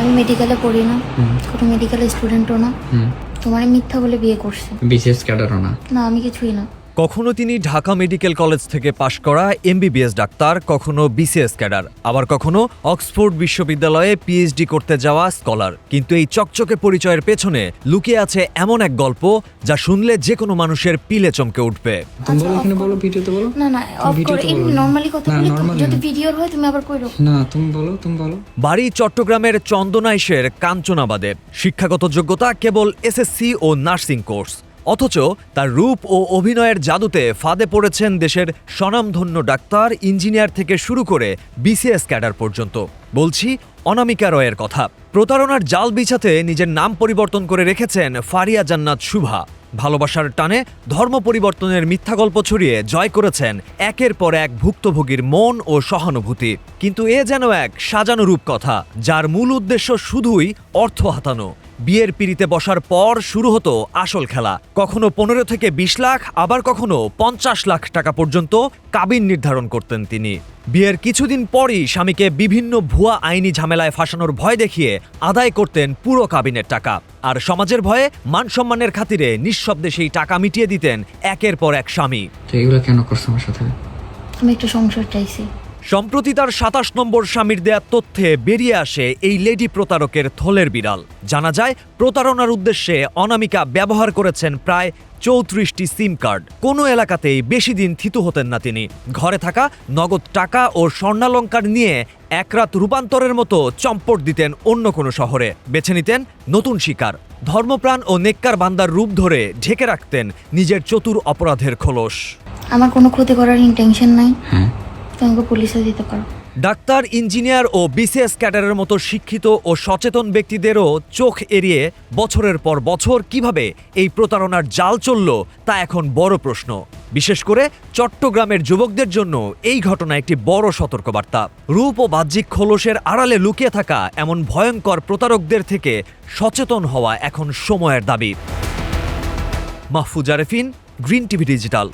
আমি মেডিকেলে পড়ি না, কোনো মেডিকেল স্টুডেন্টও না। তোমার মিথ্যা বলে বিয়ে করছে। বিশেষ ক্যাডারও না। না, আমি কিছুই না। কখনো তিনি ঢাকা মেডিকেল কলেজ থেকে পাশ করা এমবিবিএস ডাক্তার, কখনো বিসিএস ক্যাডার, আবার কখনো অক্সফোর্ড বিশ্ববিদ্যালয়ে পিএইচডি করতে যাওয়া স্কলার। কিন্তু এই চকচকে পরিচয়ের পেছনে লুকিয়ে আছে এমন এক গল্প যা শুনলে যে কোনো মানুষের পিলে চমকে উঠবে। তুমি বলো, এখানে বলো, ভিডিওতে বলো। না না, অফ করে এমনি নরমালি কথা বলি। যদি ভিডিওর হয় তুমি আবার কইরো। না, তুমি বলো। বাড়ি চট্টগ্রামের চন্দনাইশের কাঞ্চনাবাদে, শিক্ষাগত যোগ্যতা কেবল এসএসসি ও নার্সিং কোর্স। অথচ তার রূপ ও অভিনয়ের জাদুতে ফাঁদে পড়েছেন দেশের স্বনামধন্য ডাক্তার, ইঞ্জিনিয়ার থেকে শুরু করে বিসিএস ক্যাডার পর্যন্ত। বলছি অনামিকা রয়ের কথা। প্রতারণার জাল বিছাতে নিজের নাম পরিবর্তন করে রেখেছেন ফারিয়া জান্নাত শুভা। ভালোবাসার টানে ধর্ম পরিবর্তনের মিথ্যা গল্প ছড়িয়ে জয় করেছেন একের পর এক ভুক্তভোগীর মন ও সহানুভূতি। কিন্তু এ যেন এক সাজানো রূপকথা, যার মূল উদ্দেশ্য শুধুই অর্থ হাতানো। বিয়ের পিঁড়িতে বসার পর শুরু হতো আসল খেলা। কখনো 15 থেকে 20 লাখ, আবার কখনো 50 লাখ টাকা পর্যন্ত কাবিন নির্ধারণ করতেন তিনি। বিয়ের কিছুদিন পরই স্বামীকে বিভিন্ন ভুয়া আইনি ঝামেলায় ফাঁসানোর ভয় দেখিয়ে আদায় করতেন পুরো কাবিনের টাকা। আর সমাজের ভয়ে, মান সম্মানের খাতিরে নিঃশব্দে সেই টাকা মিটিয়ে দিতেন একের পর এক স্বামী। তো এগুলো কেন করছো আমার সাথে? আমি একটা সংসার চাইছি। সম্প্রতি তার 27 নম্বর স্বামীর দেয়া তথ্যে বেরিয়ে আসে এই লেডি প্রতারকের থলের বিড়াল। জানা যায়, প্রতারণার উদ্দেশ্যে অনামিকা ব্যবহার করেছেন প্রায় 34টি সিম কার্ড। কোনো এলাকাতেই বেশি দিন থিতু হতেন না তিনি। ঘরে থাকা নগদ টাকা ও স্বর্ণালংকার নিয়ে এক রাত রূপান্তরের মতো চম্পট দিতেন অন্য কোনো শহরে। বেছে নিতেন নতুন শিকার। ধর্মপ্রাণ ও নেককার বান্দার রূপ ধরে ঢেকে রাখতেন নিজের চতুর অপরাধের খোলস। আমার কোনো ক্ষতি করার ইন্টেনশন নাই। তোমাকে পুলিশে দিতে পারো। ডাক্তার, ইঞ্জিনিয়ার ও বিসিএস ক্যাডারের মতো শিক্ষিত ও সচেতন ব্যক্তিদেরও চোখ এড়িয়ে বছরের পর বছর কিভাবে এই প্রতারণার জাল চলল তা এখন বড় প্রশ্ন। বিশেষ করে চট্টগ্রামের যুবকদের জন্য এই ঘটনা একটি বড় সতর্কবার্তা। রূপ ও বাহ্যিক খোলসের আড়ালে লুকিয়ে থাকা এমন ভয়ঙ্কর প্রতারকদের থেকে সচেতন হওয়া এখন সময়ের দাবি। Mahfuz Arefin, green TV digital.